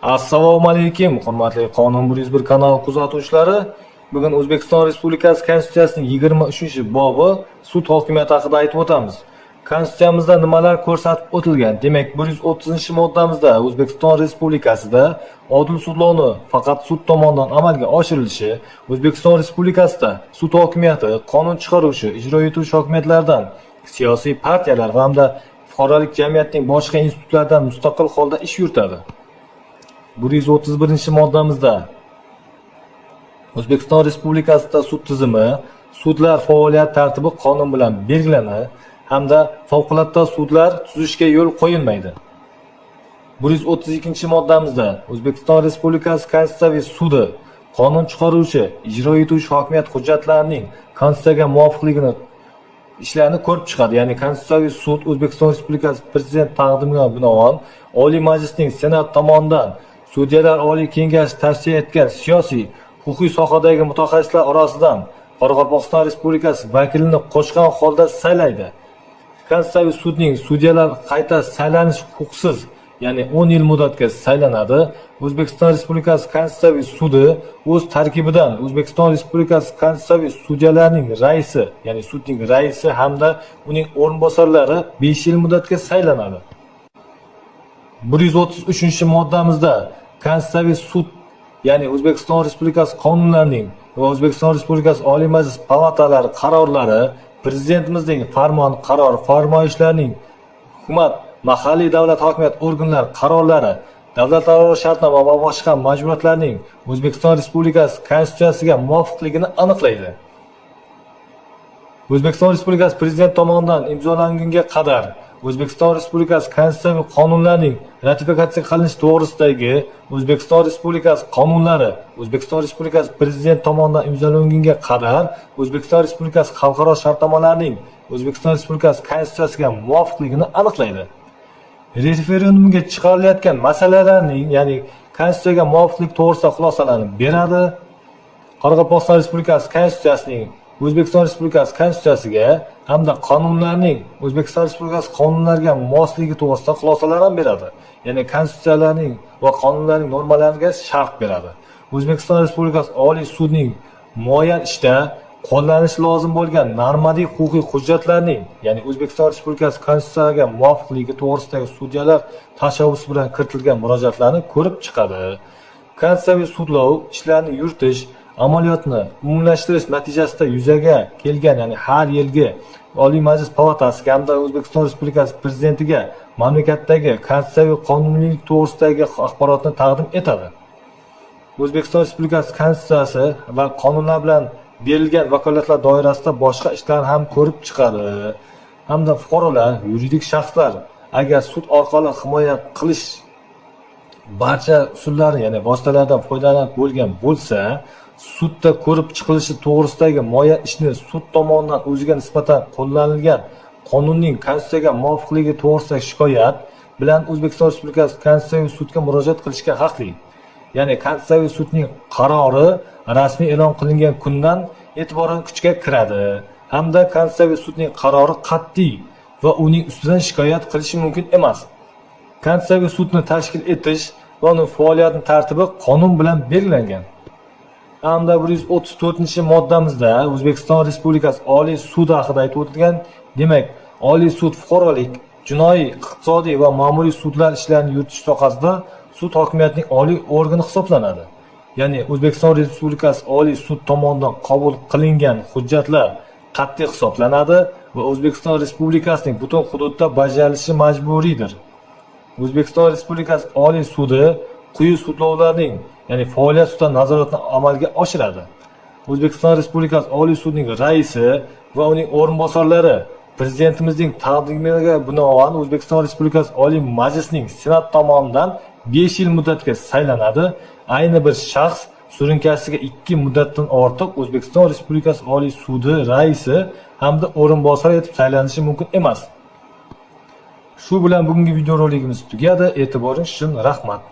Assalomu alaykum, hurmatli Qonun 101 kanali kuzatuvchilari. Bugun O'zbekiston Respublikasi Konstitutsiyasining 23-bobi sud hokimiyati haqida aytib o'tamiz. Konstitutsiyamizda nimalar ko'rsatib o'tilgan? Demak, 130-moddamizda O'zbekiston Respublikasida odil sudlovni faqat sud tomonidan amalga oshirilishi, O'zbekiston Respublikasida sud hokimiyati qonun chiqaruvchi, ijro etuvchi hokimiyatlardan, siyosiy partiyalar hamda fuqarolik jamiyatining boshqa institutlaridan mustaqil holda ish yuritadi. 131-moddamizda O'zbekiston Respublikasida sud tizimi, sudlar faoliyat tartibi qonun bilan belgilanadi hamda favqulodda sudlar tuzishga yo'l qo'yilmaydi. 132-moddamizda O'zbekiston Respublikasi Konstitutsiyaviy sudi qonun chiqaruvchi, ijro etuvchi hokimiyat hujjatlarining konstitutsiyaga muvofiqligini ishlarni ko'rib chiqadi. Ya'ni Konstitutsiyaviy sud O'zbekiston Respublikasi Prezident taqdimiga binoan Oliy Majlisning Senat tomonidan Sudyalar Oliy Kengashi tavsiya etgan siyosiy, huquqiy sohadagi mutaxassislar orasidan Qoraqalpog'iston Respublikasi vakilini qo'shgan holda saylaydi. Konstitutsiyaviy sudning sudyalar qayta saylanish huquqsiz, ya'ni 10 yil muddatga saylanadi. O'zbekiston Respublikasi Konstitutsiyaviy sudi o'z tarkibidan O'zbekiston Respublikasi Konstitutsiyaviy sudyalarining raisi, ya'ni sudning raisi hamda uning o'rinbosarlari 5 yil muddatga saylanadi. 133-moddamizda Konstitutsiyaviy sud, ya'ni O'zbekiston Respublikasi qonunlarining va O'zbekiston Respublikasi Oliy Majlis palatalari qarorlari, Prezidentimizning farmon, qaror, farmoyishlarining, hukumat, mahalliy davlat hokimiyat organlari qarorlari, davlatlararo shartnoma va boshqa majburiyatlarning O'zbekiston Respublikasi Konstitutsiyasiga muvofiqligini aniqlaydi. O'zbekiston Respublikasi Prezident tomonidan imzolangunga qadar O'zbekiston Respublikasi Konstitutsiyaviy qonunlarining ratifikatsiya qilinishi to'g'risidagi O'zbekiston Respublikasi qonunlari O'zbekiston Respublikasi Prezident tomonidan imzolangunga qadar O'zbekiston Respublikasi xalqaro shartnomalarining O'zbekiston Respublikasi Konstitutsiyasiga muvofiqligini aniqlaydi. Referendumga chiqarilayotgan masalalarning, ya'ni Konstitutsiyaga muvofiqlik to'g'risida xulosalarni beradi. Qoraqalpog'iston Respublikasi Konstitutsiyasining O'zbekiston Respublikasi Konstitutsiyasiga hamda qonunlarning O'zbekiston Respublikasi qonunlariga mosligi to'g'risida xulosalar ham beradi. Ya'ni konstitutsiyalarning va qonunlarning normalariga sharh beradi. O'zbekiston Respublikasi Oliy sudining muayyan ishda qo'llanishi lozim bo'lgan normativ-huquqiy hujjatlarning, ya'ni O'zbekiston Respublikasi Konstitutsiyasiga muvofiqligi to'g'risidagi sudyalar tashabbusi bilan kiritilgan murojaatlarni ko'rib chiqadi. Konstitutsiyaviy sudlov ishlarini yuritish amaliyotni umumlashtirish natijasida yuzaga kelgan, ya'ni har yilgi Oliy Majlis palatasiga hamda O'zbekiston Respublikasi Prezidentiga mamlakatdagi konstitutsiyaviy qonuniylik to'g'risidagi axborotni taqdim etadi. O'zbekiston Respublikasi Konstitutsiyasi va qonunlar bilan berilgan vakolatlar doirasida boshqa ishlarni ham ko'rib chiqadi. Hamda fuqarolar, yuridik shaxslar agar sud orqali himoya qilish barcha usullarni, ya'ni vositalardan foydalanib bo'lgan bo'lsa, sudda ko'rib chiqilishi to'g'risidagi muayyan ishni sud tomonidan o'ziga nisbatan qo'llanilgan qonunning konstitutsiyaga muvofiqligi to'g'risidagi shikoyat bilan O'zbekiston Respublikasi Konstitutsiyaviy sudga murojaat qilishga haqli. Ya'ni Konstitutsiyaviy sudning qarori rasmiy e'lon qilingan kundan e'tiboran kuchga kiradi hamda Konstitutsiyaviy sudning qarori qat'iy va uning ustidan shikoyat qilishi mumkin emas. Konstitutsiyaviy sudni tashkil etish va uning faoliyati tartibi qonun bilan belgilangan. Hamda 134-moddamizda O'zbekiston Respublikasi Oliy sudi haqida aytib o'tilgan. Demak, Oliy sud fuqarolik, jinoiy, iqtisodiy va ma'muriy sudlar ishlarini yuritish sohasida sud hokimiyatining oliy organi hisoblanadi. Ya'ni O'zbekiston Respublikasi Oliy sud tomonidan qabul qilingan hujjatlar qat'iy hisoblanadi va O'zbekiston Respublikasining butun hududda bajarilishi majburiydir. O'zbekiston Respublikasi Oliy sudi quyi sudlovlarning, ya'ni faoliyat ustidan nazoratni amalga oshiradi. O'zbekiston Respublikasi Oliy sudining raisi va uning o'rinbosarlari Prezidentimizning taqdimiga binoan O'zbekiston Respublikasi Oliy Majlisining Senat tomonidan 5 yil muddatga saylanadi. Ayni bir shaxs surunkasiga 2 muddatdan ortiq O'zbekiston Respublikasi Oliy sudi raisi hamda o'rinbosari etib saylanishi mumkin emas. Shu bilan bugungi videorolikimiz tugadi. E'tiboringiz uchun rahmat.